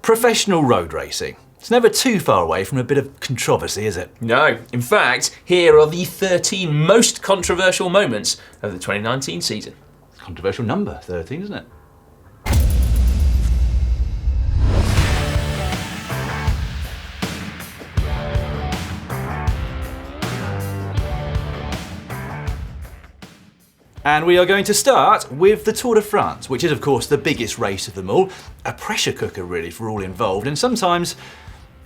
Professional road racing. It's never too far away from a bit of controversy, is it? No. In fact, here are the 13 most controversial moments of the 2019 season. Controversial number, 13, isn't it? And we are going to start with the Tour de France, which is of course the biggest race of them all. A pressure cooker really for all involved, and sometimes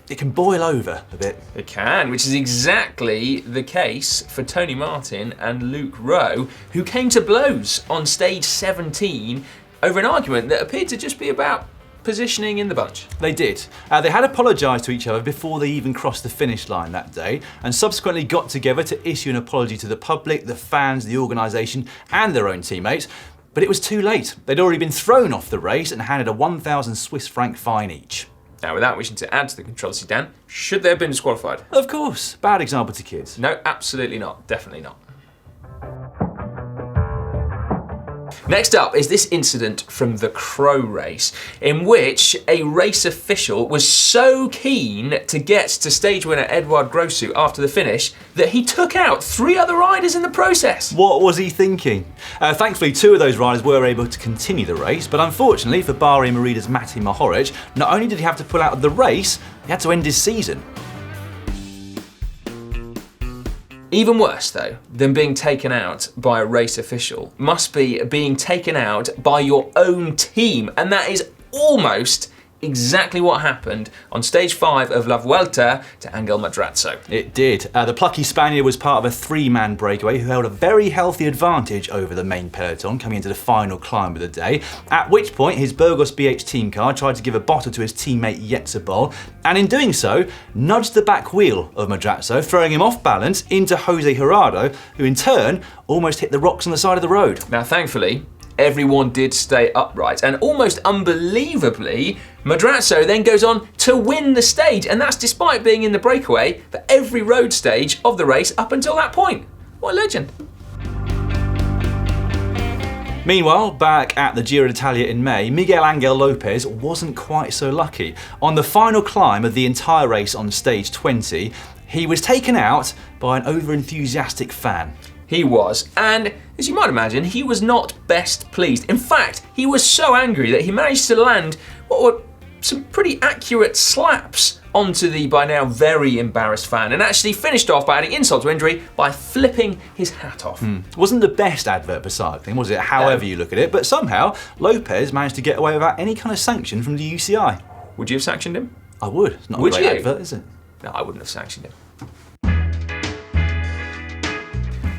it can boil over a bit. It can, which is exactly the case for Tony Martin and Luke Rowe, who came to blows on stage 17 over an argument that appeared to just be about positioning in the bunch. They did. They had apologised to each other before they even crossed the finish line that day, and subsequently got together to issue an apology to the public, the fans, the organisation and their own teammates. But it was too late. They'd already been thrown off the race and handed a 1,000 Swiss franc fine each. Now, without wishing to add to the controversy, Dan, should they have been disqualified? Of course. Bad example to kids. No, absolutely not. Definitely not. Next up is this incident from the Crow race, in which a race official was so keen to get to stage winner Edouard Grossu after the finish that he took out 3 other riders in the process. What was he thinking? Thankfully, 2 of those riders were able to continue the race, but unfortunately for Bahrain Merida's Matej Mohoric, not only did he have to pull out of the race, he had to end his season. Even worse, though, than being taken out by a race official must be being taken out by your own team. And that is almost exactly what happened on stage 5 of La Vuelta to Angel Madrazo. It did. The plucky Spaniard was part of a 3-man breakaway who held a very healthy advantage over the main peloton coming into the final climb of the day, at which point his Burgos BH team car tried to give a bottle to his teammate Yetzebol, and in doing so, nudged the back wheel of Madrazo, throwing him off balance into Jose Gerardo, who in turn almost hit the rocks on the side of the road. Now, thankfully, everyone did stay upright, and almost unbelievably, Madrazo then goes on to win the stage, and that's despite being in the breakaway for every road stage of the race up until that point. What a legend. Meanwhile, back at the Giro d'Italia in May, Miguel Angel Lopez wasn't quite so lucky. On the final climb of the entire race on stage 20, he was taken out by an over-enthusiastic fan. He was, and as you might imagine, he was not best pleased. In fact, he was so angry that he managed to land what were some pretty accurate slaps onto the by now very embarrassed fan, and actually finished off by adding insult to injury by flipping his hat off. Wasn't the best advert for cycling, was it? However you look at it, but somehow Lopez managed to get away without any kind of sanction from the UCI. Would you have sanctioned him? I would. It's not Would a great you? advert, is it? No, I wouldn't have sanctioned him.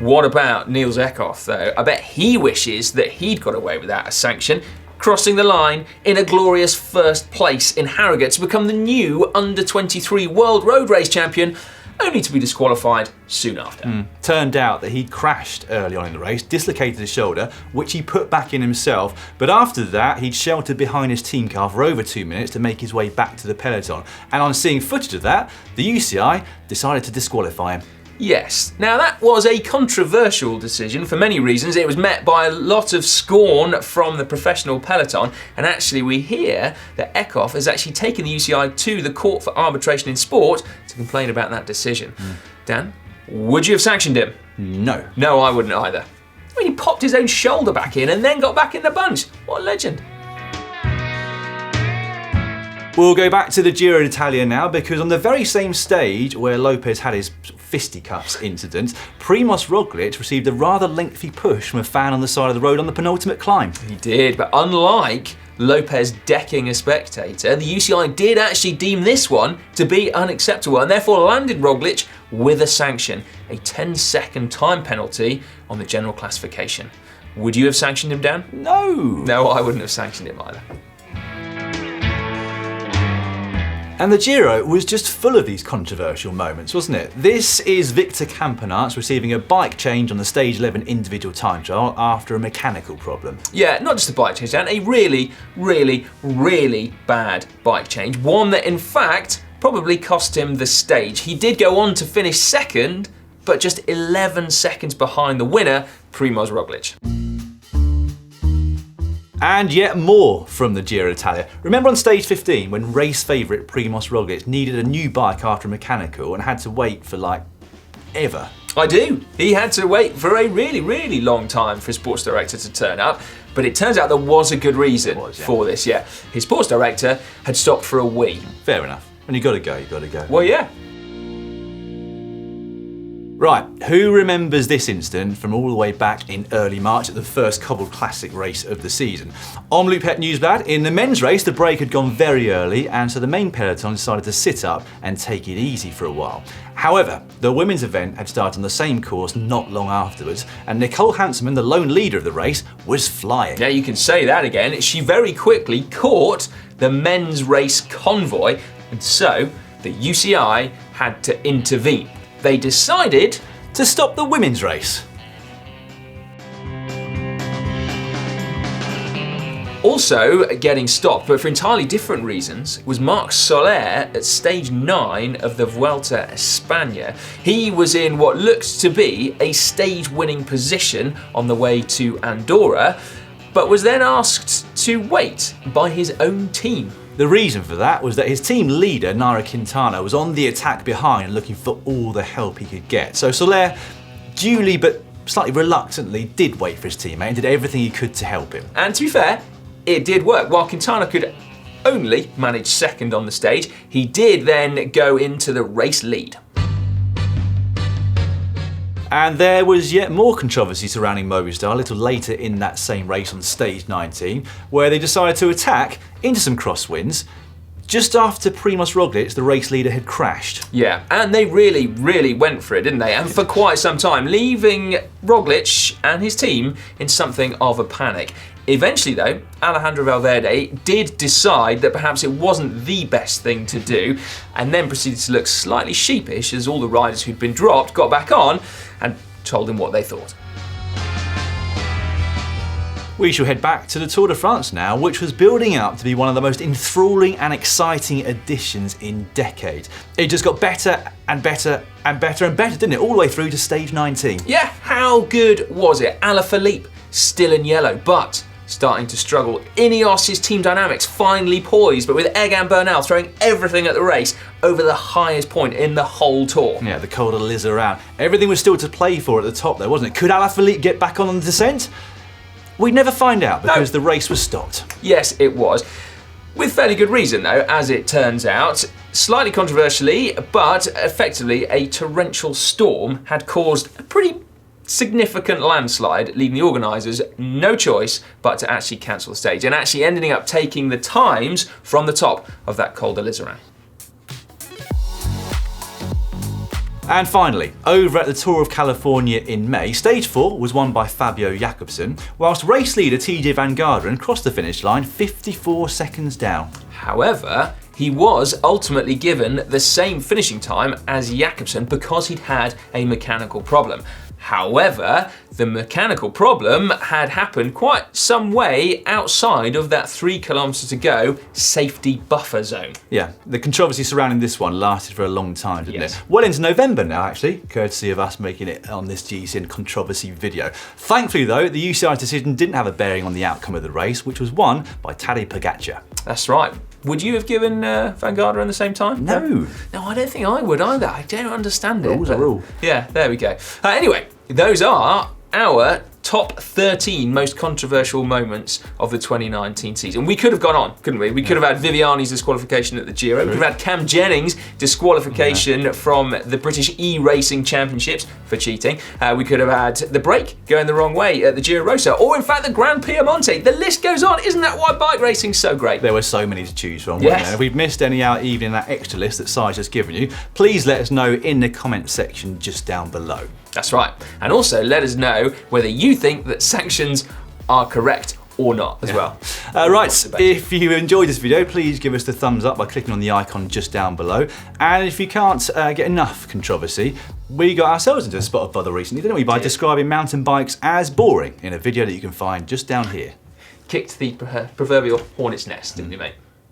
What about Niels Eckhoff, though? I bet he wishes that he'd got away without a sanction, crossing the line in a glorious first place in Harrogate to become the new under-23 World Road Race Champion, only to be disqualified soon after. Turned out that he'd crashed early on in the race, dislocated his shoulder, which he put back in himself, but after that he'd sheltered behind his team car for over 2 minutes to make his way back to the peloton, and on seeing footage of that, the UCI decided to disqualify him. Yes. Now, that was a controversial decision for many reasons. It was met by a lot of scorn from the professional peloton, and actually we hear that Eckhoff has actually taken the UCI to the Court for Arbitration in Sport to complain about that decision. Dan, would you have sanctioned him? No. No, I wouldn't either. I mean, he popped his own shoulder back in and then got back in the bunch. What a legend. We'll go back to the Giro d'Italia now, because on the very same stage where Lopez had his fisticuffs incident, Primož Roglic received a rather lengthy push from a fan on the side of the road on the penultimate climb. He did, but unlike Lopez decking a spectator, the UCI did actually deem this one to be unacceptable and therefore landed Roglic with a sanction, a 10-second time penalty on the general classification. Would you have sanctioned him, Dan? No. No, I wouldn't have sanctioned him either. And the Giro was just full of these controversial moments, wasn't it? This is Victor Campenaerts receiving a bike change on the Stage 11 individual time trial after a mechanical problem. Yeah, not just a bike change, Dan, a really, really, really bad bike change. One that, in fact, probably cost him the stage. He did go on to finish second, but just 11 seconds behind the winner, Primož Roglic. And yet more from the Giro d'Italia. Remember on stage 15 when race favourite Primož Roglic needed a new bike after a mechanical and had to wait for like ever? I do. He had to wait for a really, really long time for his sports director to turn up, but it turns out there was a good reason for this, yeah. His sports director had stopped for a wee. Fair enough. When you gotta go, you gotta go. Well, yeah. Right, who remembers this incident from all the way back in early March at the first Cobble Classic race of the season? On Loopet Newsblad, in the men's race, the break had gone very early, and so the main peloton decided to sit up and take it easy for a while. However, the women's event had started on the same course not long afterwards, and Nicole Hansemann, the lone leader of the race, was flying. Yeah, you can say that again. She very quickly caught the men's race convoy, and so the UCI had to intervene. They decided to stop the women's race. Also getting stopped, but for entirely different reasons, was Marc Soler at stage 9 of the Vuelta a España. He was in what looked to be a stage-winning position on the way to Andorra, but was then asked to wait by his own team. The reason for that was that his team leader, Nairo Quintana, was on the attack behind looking for all the help he could get. So Soler, duly but slightly reluctantly, did wait for his teammate and did everything he could to help him. And to be fair, it did work. While Quintana could only manage second on the stage, he did then go into the race lead. And there was yet more controversy surrounding Movistar a little later in that same race on stage 19, where they decided to attack into some crosswinds just after Primož Roglic, the race leader, had crashed. Yeah, and they really, really went for it, didn't they? And for quite some time, leaving Roglic and his team in something of a panic. Eventually though, Alejandro Valverde did decide that perhaps it wasn't the best thing to do, and then proceeded to look slightly sheepish as all the riders who'd been dropped got back on and told him what they thought. We shall head back to the Tour de France now, which was building up to be one of the most enthralling and exciting editions in decades. It just got better and better and better and better, didn't it? All the way through to stage 19. Yeah, how good was it? Alaphilippe, still in yellow, but starting to struggle. Ineos' team dynamics finally poised, but with Egan Bernal throwing everything at the race over the highest point in the whole Tour. Yeah, the Col de Lizarraun. Everything was still to play for at the top though, wasn't it? Could Alaphilippe get back on the descent? We'd never find out because the race was stopped. Yes, it was. With fairly good reason though, as it turns out. Slightly controversially, but effectively a torrential storm had caused a pretty significant landslide, leaving the organisers no choice but to actually cancel the stage, and actually ending up taking the times from the top of that Col de Lizarraun. And finally, over at the Tour of California in May, stage 4 was won by Fabio Jakobsen, whilst race leader TJ Van Garderen crossed the finish line 54 seconds down. However, he was ultimately given the same finishing time as Jakobsen because he'd had a mechanical problem. However, the mechanical problem had happened quite some way outside of that 3 kilometres to go safety buffer zone. Yeah, the controversy surrounding this one lasted for a long time, didn't it? Well into November now, actually, courtesy of us making it on this GCN controversy video. Thankfully though, the UCI's decision didn't have a bearing on the outcome of the race, which was won by Tadej Pogačar. That's right. Would you have given Van Garderen the same time? No. No, I don't think I would either. I don't understand it. Rules are rule. Yeah, there we go. Anyway, those are our top 13 most controversial moments of the 2019 season. We could have gone on, couldn't we? We could have had Viviani's disqualification at the Giro. We could have had Cam Jennings' disqualification from the British E-Racing Championships for cheating. We could have had the break going the wrong way at the Giro Rosa, or in fact the Grand Piemonte. The list goes on. Isn't that why bike racing's so great? There were so many to choose from, weren't there? If we've missed any out even in that extra list that Si's just given you, please let us know in the comment section just down below. That's right. And also let us know whether you think that sanctions are correct or not as well. Right, if you enjoyed this video, please give us the thumbs up by clicking on the icon just down below. And if you can't get enough controversy, we got ourselves into a spot of bother recently, didn't we, by describing mountain bikes as boring in a video that you can find just down here. Kicked the proverbial hornet's nest, didn't you, mate?